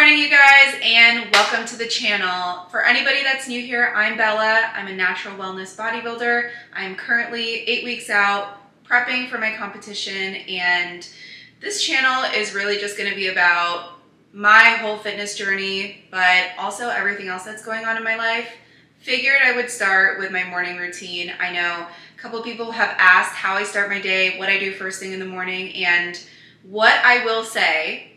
morning, you guys, and welcome to the channel. For anybody that's new here, I'm Bella. I'm a natural wellness bodybuilder. I'm currently 8 weeks out prepping for my competition, and this channel is really just going to be about my whole fitness journey, but also everything else that's going on in my life. Figured I would start with my morning routine. I know a couple people have asked how I start my day, what I do first thing in the morning, and what I will say,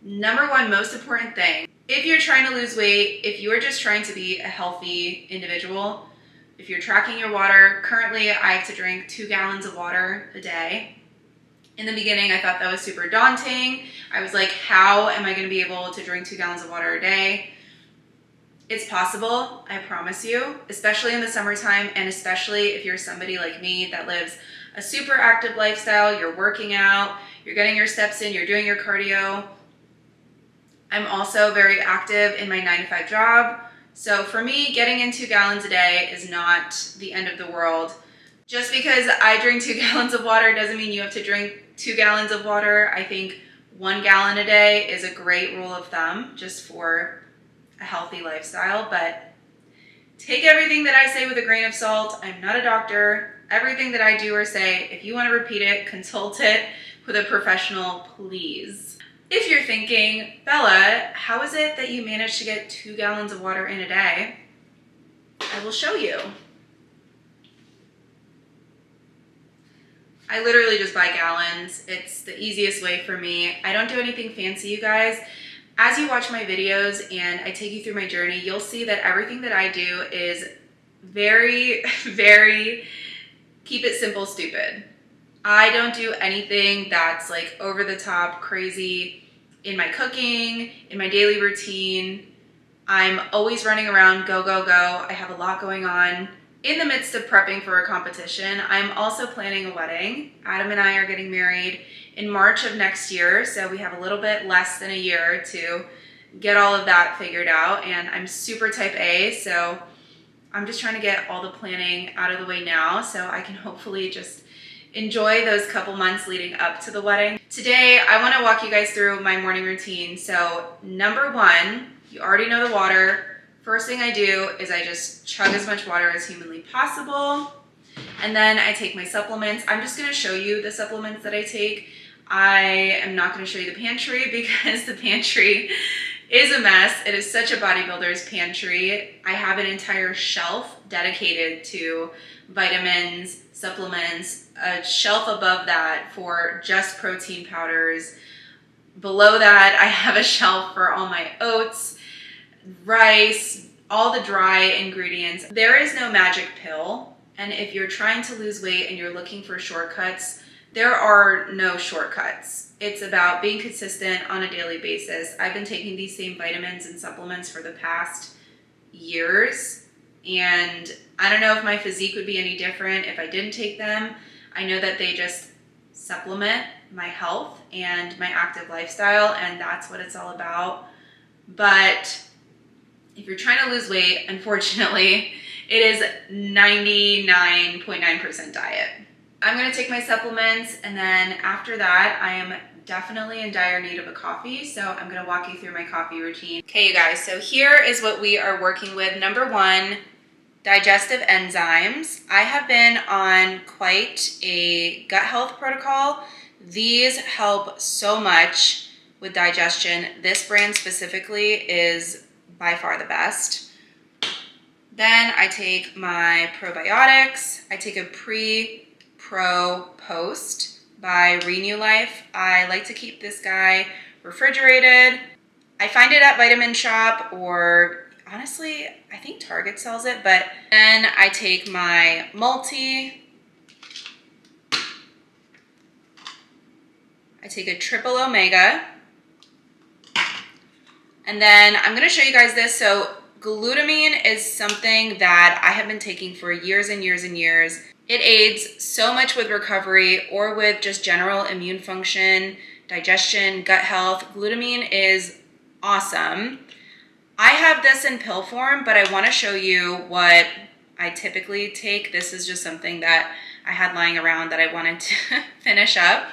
number one most important thing, if you're trying to lose weight, if you are just trying to be a healthy individual, if you're tracking your water, currently I have to drink 2 gallons of water a day. In the beginning, I thought that was super daunting. I was like, how am I going to be able to drink 2 gallons of water a day? It's possible, I promise you, especially in the summertime, and especially if you're somebody like me that lives a super active lifestyle. You're working out, you're getting your steps in, you're doing your cardio. I'm also very active in my 9-to-5 job. So for me, getting in 2 gallons a day is not the end of the world. Just because I drink 2 gallons of water doesn't mean you have to drink 2 gallons of water. I think 1 gallon a day is a great rule of thumb just for a healthy lifestyle. But take everything that I say with a grain of salt. I'm not a doctor. Everything that I do or say, if you want to repeat it, consult it with a professional, please. If you're thinking, Bella, how is it that you managed to get 2 gallons of water in a day? I will show you. I literally just buy gallons. It's the easiest way for me. I don't do anything fancy, you guys. As you watch my videos and I take you through my journey, you'll see that everything that I do is very, very keep it simple, stupid. I don't do anything that's like over the top, crazy in my cooking, in my daily routine. I'm always running around, go, go, go. I have a lot going on. In the midst of prepping for a competition, I'm also planning a wedding. Adam and I are getting married in March of next year, so we have a little bit less than a year to get all of that figured out, and I'm super type A, so I'm just trying to get all the planning out of the way now so I can hopefully just enjoy those couple months leading up to the wedding. Today, I want to walk you guys through my morning routine. So number one, you already know the water. First thing I do is I just chug as much water as humanly possible. And then I take my supplements. I'm just going to show you the supplements that I take. I am not going to show you the pantry because the pantry is a mess. It is such a bodybuilder's pantry. I have an entire shelf dedicated to vitamins, supplements, a shelf above that for just protein powders. Below that, I have a shelf for all my oats, rice, all the dry ingredients. There is no magic pill, and if you're trying to lose weight and you're looking for shortcuts, there are no shortcuts. It's about being consistent on a daily basis. I've been taking these same vitamins and supplements for the past years, and I don't know if my physique would be any different if I didn't take them. I know that they just supplement my health and my active lifestyle, and that's what it's all about. But if you're trying to lose weight, unfortunately, it is 99.9% diet. I'm going to take my supplements, and then after that, I am definitely in dire need of a coffee, so I'm going to walk you through my coffee routine. Okay, you guys, so here is what we are working with. Number one, digestive enzymes. I have been on quite a gut health protocol. These help so much with digestion. This brand specifically is by far the best. Then I take my probiotics. I take a pre-pro post by Renew Life. I like to keep this guy refrigerated. I find it at Vitamin Shop, or honestly, I think Target sells it. But then I take my multi. I take a triple omega. And then I'm going to show you guys this. So glutamine is something that I have been taking for years and years and years. It aids so much with recovery or with just general immune function, digestion, gut health. Glutamine is awesome. I have this in pill form, but I want to show you what I typically take. This is just something that I had lying around that I wanted to finish up.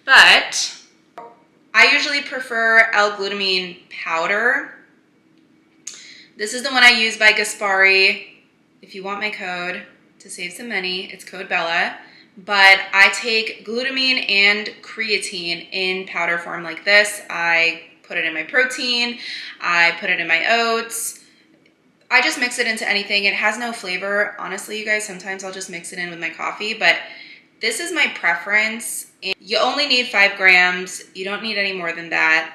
But I usually prefer L-glutamine powder. This is the one I use by Gaspari. If you want my code to save some money, it's code Bella. But I take glutamine and creatine in powder form like this. I put it in my protein. I put it in my oats. I just mix it into anything. It has no flavor. Honestly, you guys, sometimes I'll just mix it in with my coffee, but this is my preference. You only need 5 grams. You don't need any more than that.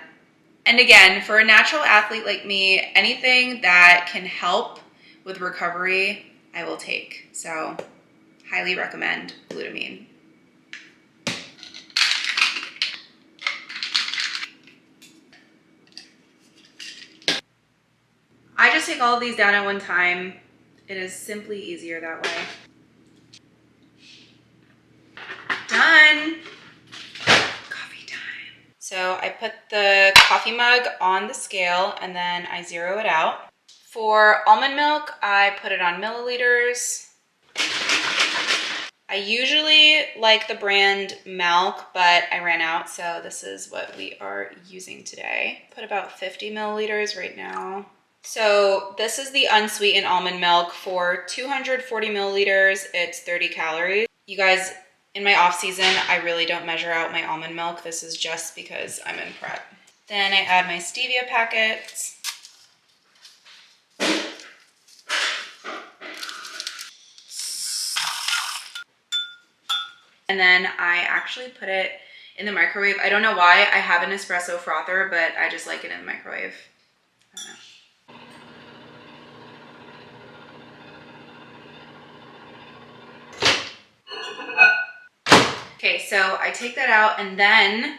And again, for a natural athlete like me, anything that can help with recovery, I will take. So, highly recommend glutamine. I just take all of these down at one time. It is simply easier that way. Done. Coffee time. So I put the coffee mug on the scale and then I zero it out. For almond milk, I put it on milliliters. I usually like the brand Milk, but I ran out, so this is what we are using today. Put about 50 milliliters right now. So this is the unsweetened almond milk. For 240 milliliters, it's 30 calories. You guys, in my off season, I really don't measure out my almond milk. This is just because I'm in prep. Then I add my stevia packets. And then I actually put it in the microwave. I don't know why. I have an espresso frother, but I just like it in the microwave. I don't know. Okay, so I take that out and then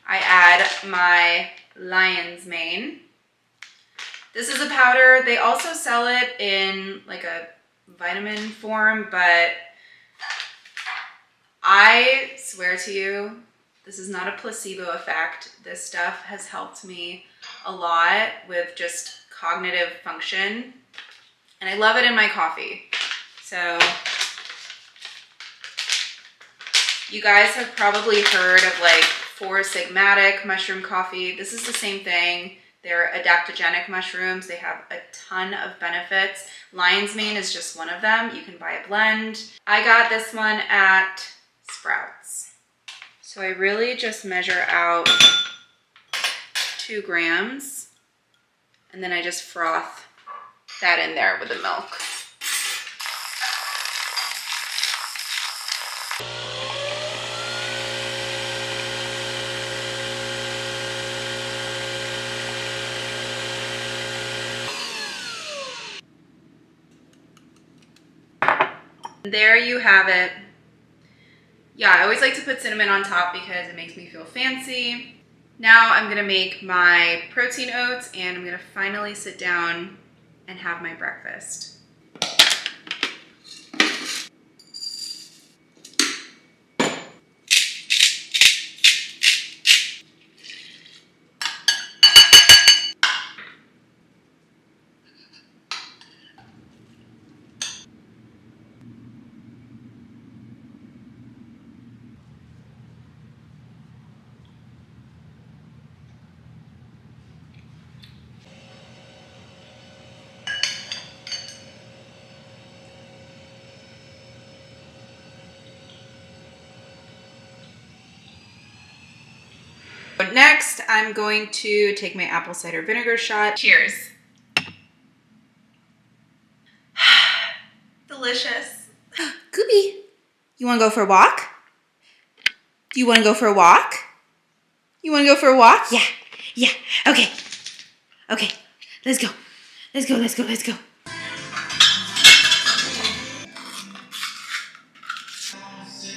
I add my lion's mane. This is a powder. They also sell it in like a vitamin form, but I swear to you, this is not a placebo effect. This stuff has helped me a lot with just cognitive function, and I love it in my coffee. So you guys have probably heard of like Four Sigmatic mushroom coffee. This is the same thing. They're adaptogenic mushrooms. They have a ton of benefits. Lion's mane is just one of them. You can buy a blend. I got this one at Sprouts. So I really just measure out 2 grams and then I just froth that in there with the milk. There you have it. Yeah, I always like to put cinnamon on top because it makes me feel fancy. Now I'm gonna make my protein oats and I'm gonna finally sit down and have my breakfast. Next, I'm going to take my apple cider vinegar shot. Cheers. Delicious. Gooby, you wanna go for a walk? Do you wanna go for a walk? You wanna go for a walk? Yeah, yeah, okay. Okay, let's go. Let's go, let's go, let's go.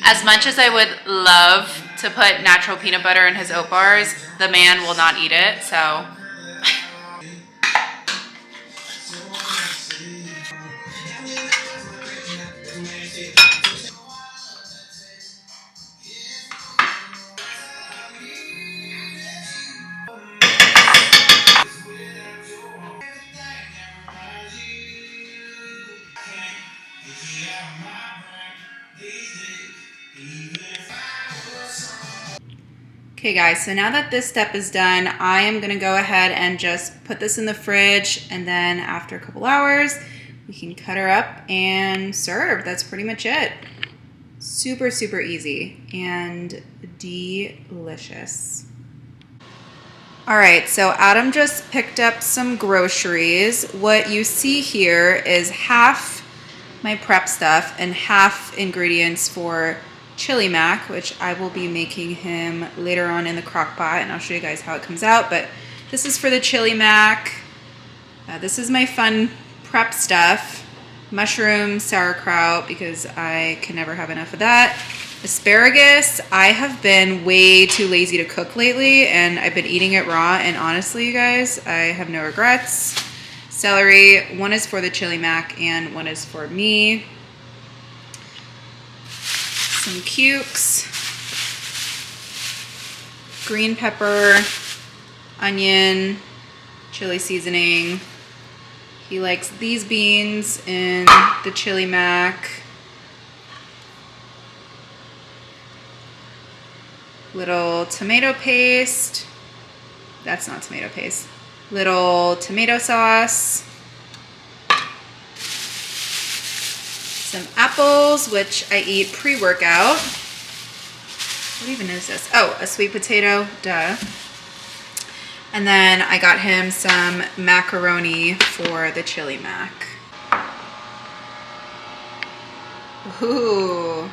As much as I would love to put natural peanut butter in his oat bars, the man will not eat it, so. Okay guys, so now that this step is done, I am gonna go ahead and just put this in the fridge, and then after a couple hours, we can cut her up and serve. That's pretty much it. Super, super easy and delicious. All right, so Adam just picked up some groceries. What you see here is half my prep stuff and half ingredients for chili mac, which I will be making him later on in the crock pot, and I'll show you guys how it comes out. But this is for the chili mac. This is my fun prep stuff. Mushroom, sauerkraut, because I can never have enough of that. Asparagus, I have been way too lazy to cook lately, and I've been eating it raw, and honestly, you guys, I have no regrets. Celery, one is for the chili mac and one is for me. Some cukes, green pepper, onion, chili seasoning. He likes these beans in the chili mac. Little tomato paste. That's not tomato paste. Little tomato sauce. Some apples, which I eat pre-workout. What even is this? Oh, a sweet potato, duh. And then I got him some macaroni for the chili mac. Ooh.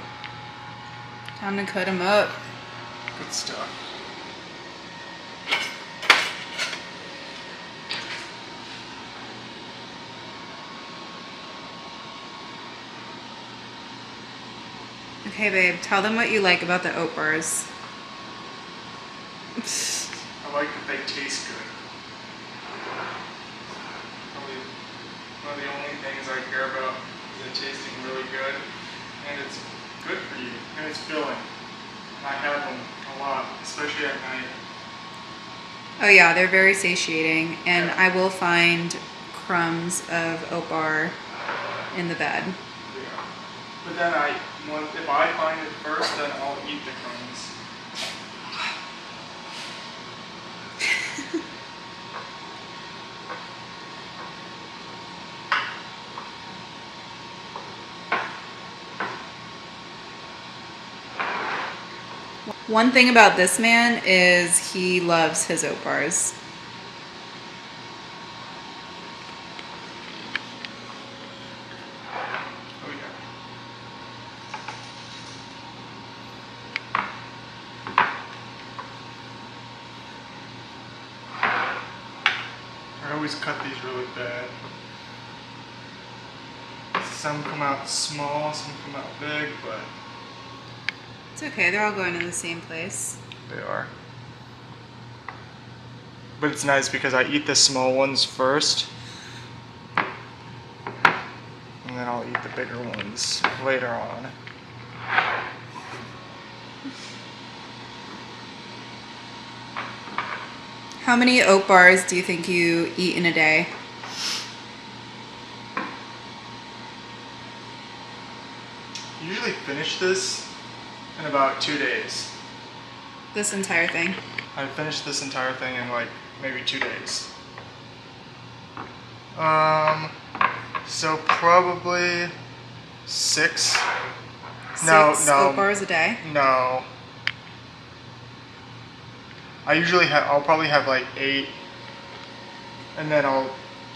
Time to cut him up. Good stuff. Okay, babe, tell them what you like about the oat bars. I like that they taste good. Probably one of the only things I care about is it tasting really good, and it's good for you, and it's filling. And I have them a lot, especially at night. Oh yeah, they're very satiating, and yeah. I will find crumbs of oat bar in the bed. Yeah. But then if I find it first, then I'll eat the crumbs. One thing about this man is he loves his oat bars. Oh yeah. I always cut these really bad. Some come out small, some come out big, but it's okay, they're all going to the same place. They are. But it's nice because I eat the small ones first, and then I'll eat the bigger ones later on. How many oat bars do you think you eat in a day? I usually finish this in about 2 days. This entire thing? I finished this entire thing in like maybe 2 days. So probably 6. No. Oat bars a day? No. I'll probably have like 8, and then I'll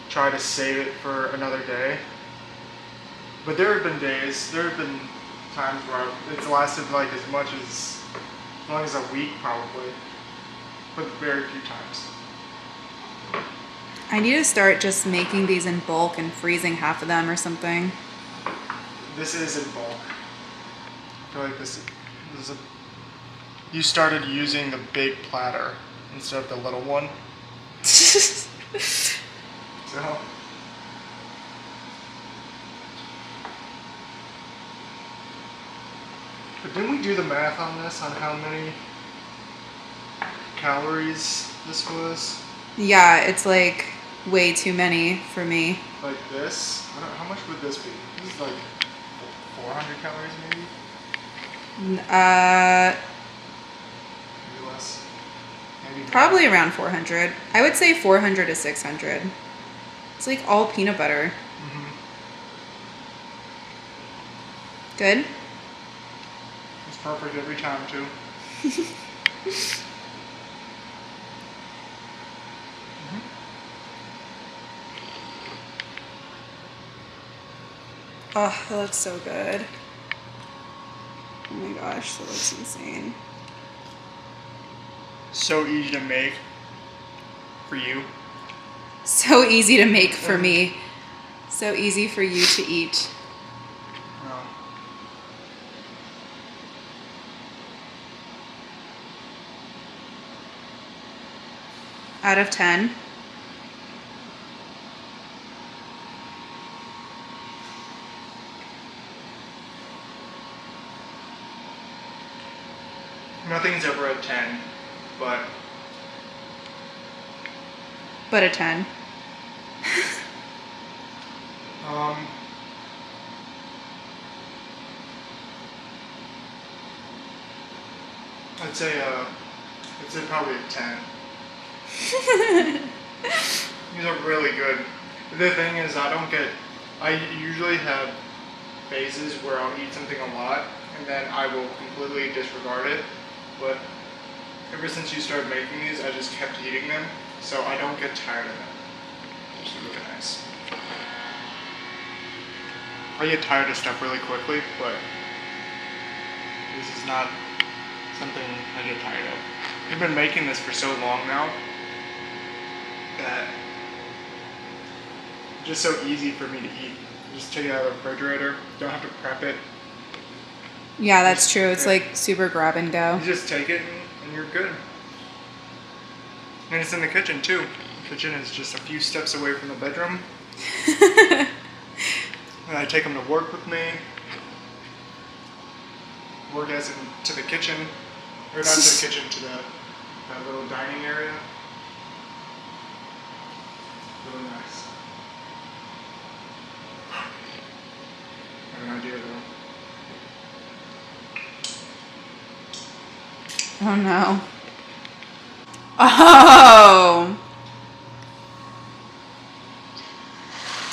try to save it for another day. But there have been times where it's lasted like as long as a week probably, but very few times. I need to start just making these in bulk and freezing half of them or something. This is in bulk. I feel like this is you started using the big platter instead of the little one. So. But didn't we do the math on this, on how many calories this was? Yeah, it's like way too many for me. Like this? How much would this be? This is like 400 calories maybe? Maybe less. Maybe Probably around 400. I would say 400 to 600. It's like all peanut butter. Mm-hmm. Good? It's perfect every time, too. Oh, that looks so good. Oh my gosh, that looks insane. So easy to make for you. So easy to make for me. So easy for you to eat. Oh. Out of 10. Nothing's ever a 10, but a 10. I'd say probably a 10. These are really good. The thing is, I usually have phases where I'll eat something a lot and then I will completely disregard it. But ever since you started making these, I just kept eating them, so I don't get tired of them. Which is really nice. I get tired of stuff really quickly, but this is not something I get tired of. I've been making this for so long now that it's just so easy for me to eat. Just take it out of the refrigerator, don't have to prep it. Yeah, that's true. It's like super grab and go. You just take it and you're good. And it's in the kitchen too. The kitchen is just a few steps away from the bedroom. And I take them to work with me. Work as in to the kitchen. Or not to the kitchen, to that little dining area. Really nice. I have an idea though. Oh no. Oh!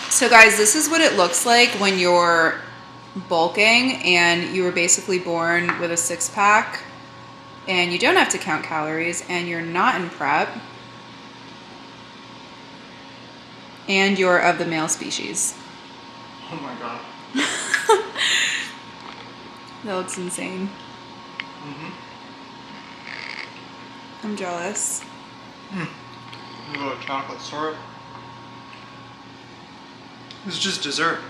So guys, this is what it looks like when you're bulking and you were basically born with a six-pack and you don't have to count calories and you're not in prep and you're of the male species. Oh my god. That looks insane. Mm-hmm. I'm jealous. A little chocolate syrup. This is just dessert.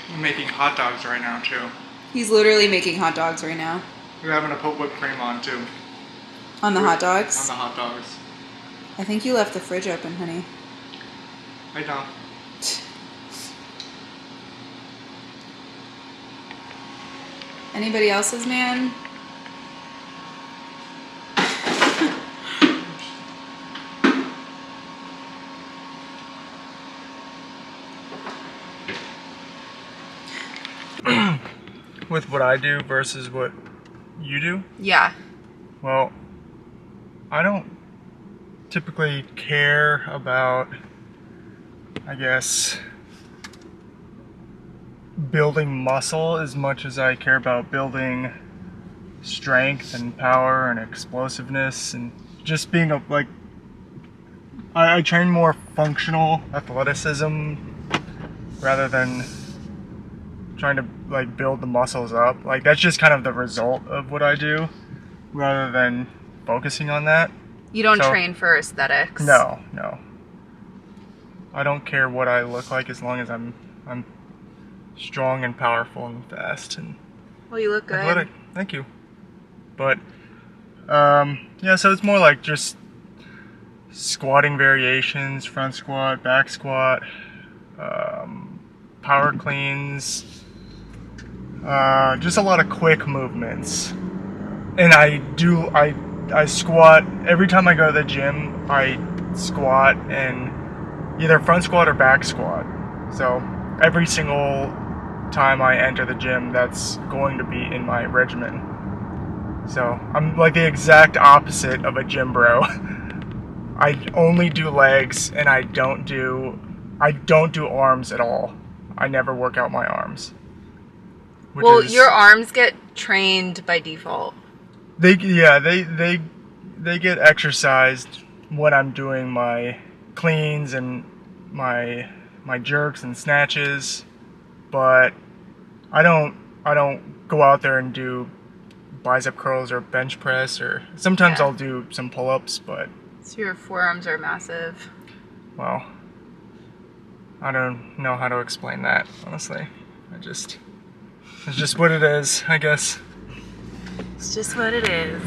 I'm making hot dogs right now too. He's literally making hot dogs right now. We're having to put whipped cream on too. On the hot dogs? On the hot dogs. I think you left the fridge open, honey. I know. Anybody else's, man? With what I do versus what you do? Yeah. Well, I don't typically care about, I guess, building muscle as much as I care about building strength and power and explosiveness and just being I train more functional athleticism rather than trying to build the muscles up. That's just kind of the result of what I do rather than focusing on that. You don't train for aesthetics? No. I don't care what I look like as long as I'm strong and powerful and fast and well, you look good. athletic. Thank you. But yeah, so it's more like just squatting variations, front squat, back squat, power cleans, just a lot of quick movements. And I squat every time I go to the gym. I squat and either front squat or back squat. So every single time I enter the gym, that's going to be in my regimen. So I'm like the exact opposite of a gym bro. I only do legs, and I don't do arms at all. I never work out my arms. Well, your arms get trained by default. They get exercised when I'm doing my cleans and my jerks and snatches, but I don't go out there and do bicep curls or bench press, or sometimes I'll do some pull-ups, but so your forearms are massive. Well, I don't know how to explain that, honestly. It's just what it is, I guess. It's just what it is.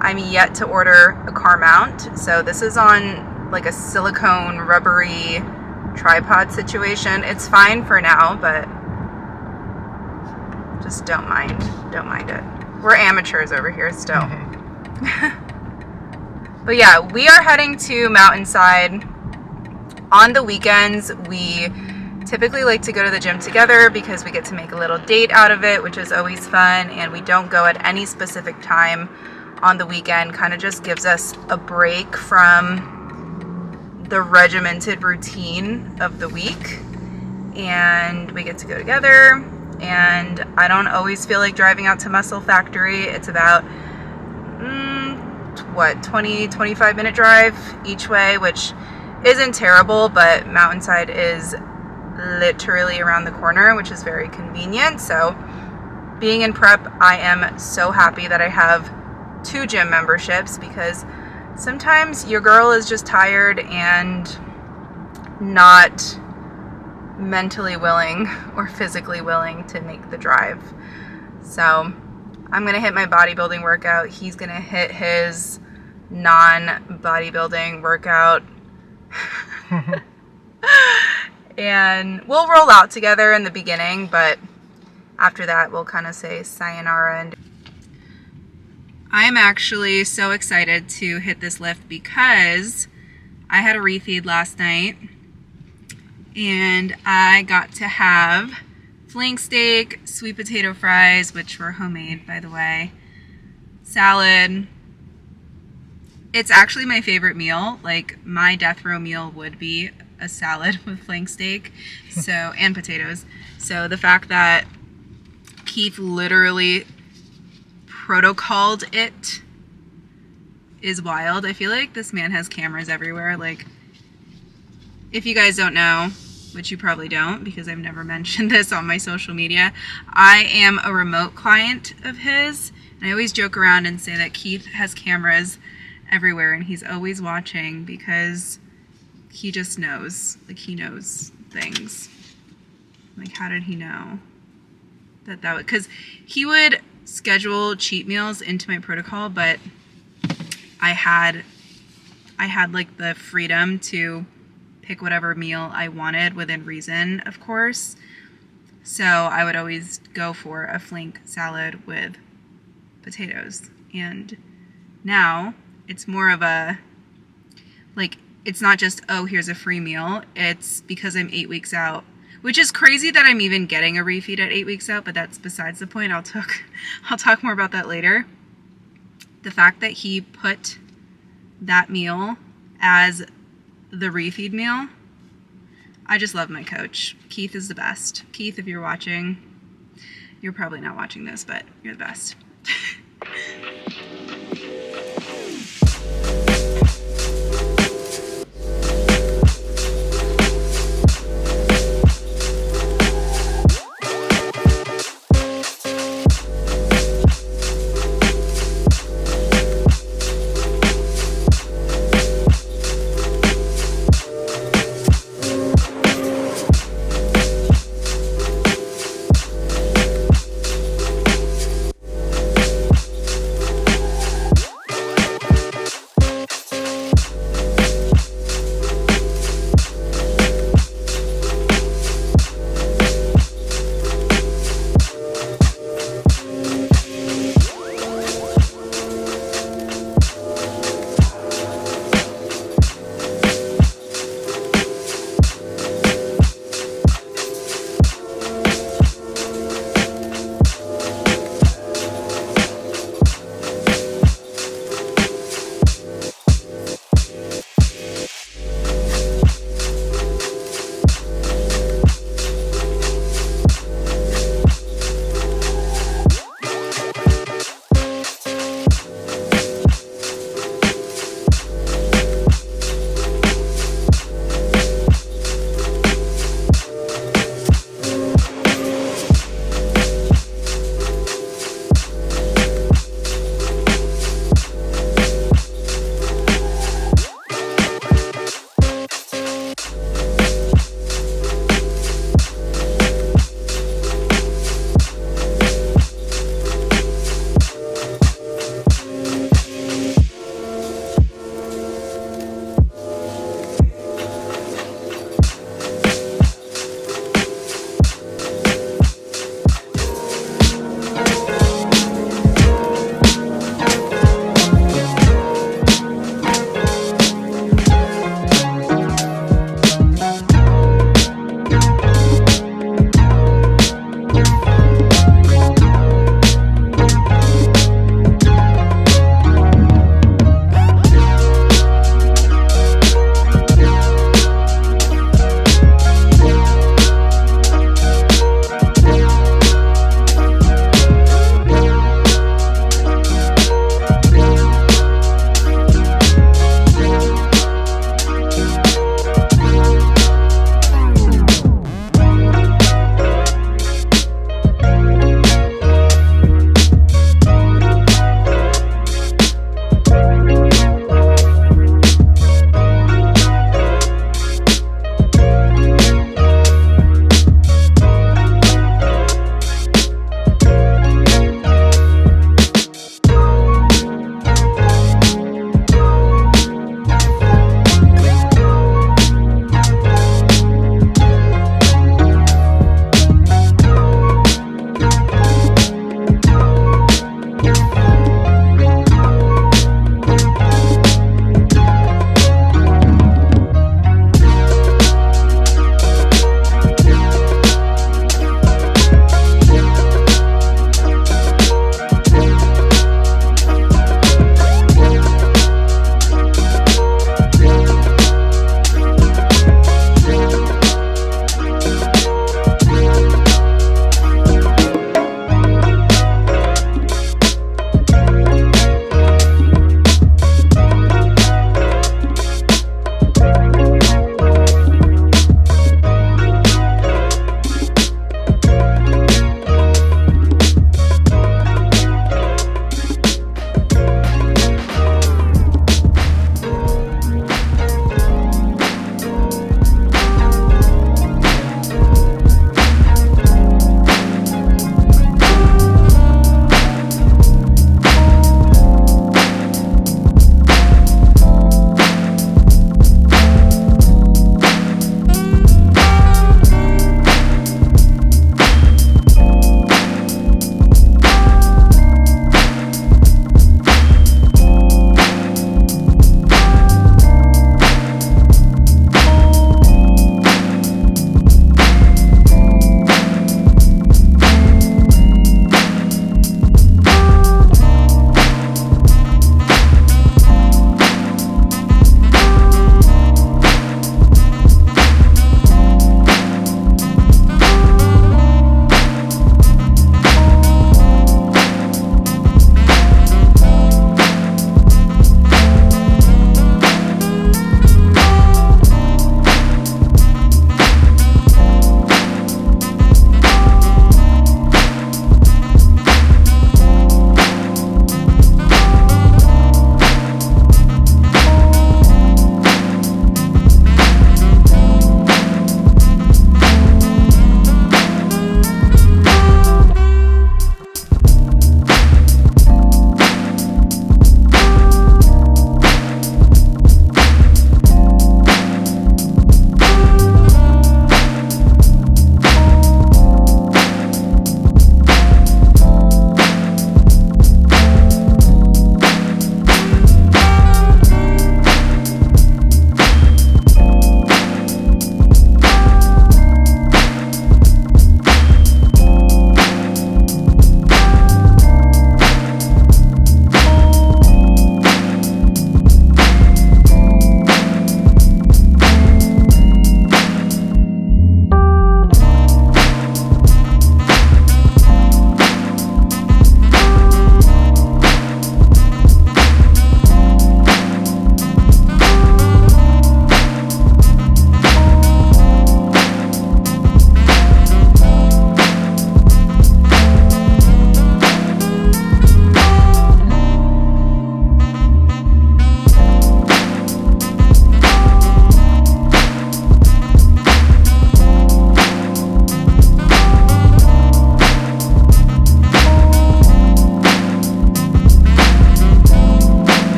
I'm yet to order a car mount, so this is on like a silicone rubbery tripod situation. It's fine for now, but just don't mind it. We're amateurs over here still. But yeah, we are heading to Mountainside. On the weekends, we typically like to go to the gym together because we get to make a little date out of it, which is always fun, and we don't go at any specific time on the weekend. Kind of just gives us a break from the regimented routine of the week, and we get to go together. And I don't always feel like driving out to Muscle Factory. It's about 20-25 minute drive each way, which isn't terrible, but Mountainside is literally around the corner, which is very convenient. So being in prep, I am so happy that I have 2 gym memberships, because sometimes your girl is just tired and not mentally willing or physically willing to make the drive. So I'm gonna hit my bodybuilding workout. He's gonna hit his non-bodybuilding workout. And we'll roll out together in the beginning, but after that we'll kind of say sayonara. And I'm actually so excited to hit this lift because I had a refeed last night and I got to have flank steak, sweet potato fries, which were homemade, by the way, salad. It's actually my favorite meal. Like, my death row meal would be a salad with flank steak, and potatoes. So the fact that Keith literally protocoled it is wild. I feel like this man has cameras everywhere. Like, if you guys don't know, which you probably don't because I've never mentioned this on my social media, I am a remote client of his, and I always joke around and say that Keith has cameras everywhere and he's always watching because he just knows. Like, he knows things. Like, how did he know that would, because he would schedule cheat meals into my protocol, but I had like the freedom to pick whatever meal I wanted within reason, of course. So I would always go for a flank salad with potatoes. And now it's more of a, like, it's not just, oh, here's a free meal. It's because I'm 8 weeks out, which is crazy that I'm even getting a refeed at 8 weeks out, but that's besides the point. I'll talk more about that later. The fact that he put that meal as the refeed meal, I just love my coach. Keith is the best. Keith, if you're watching, you're probably not watching this, but you're the best.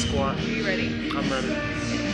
squat. Are you ready? I'm ready.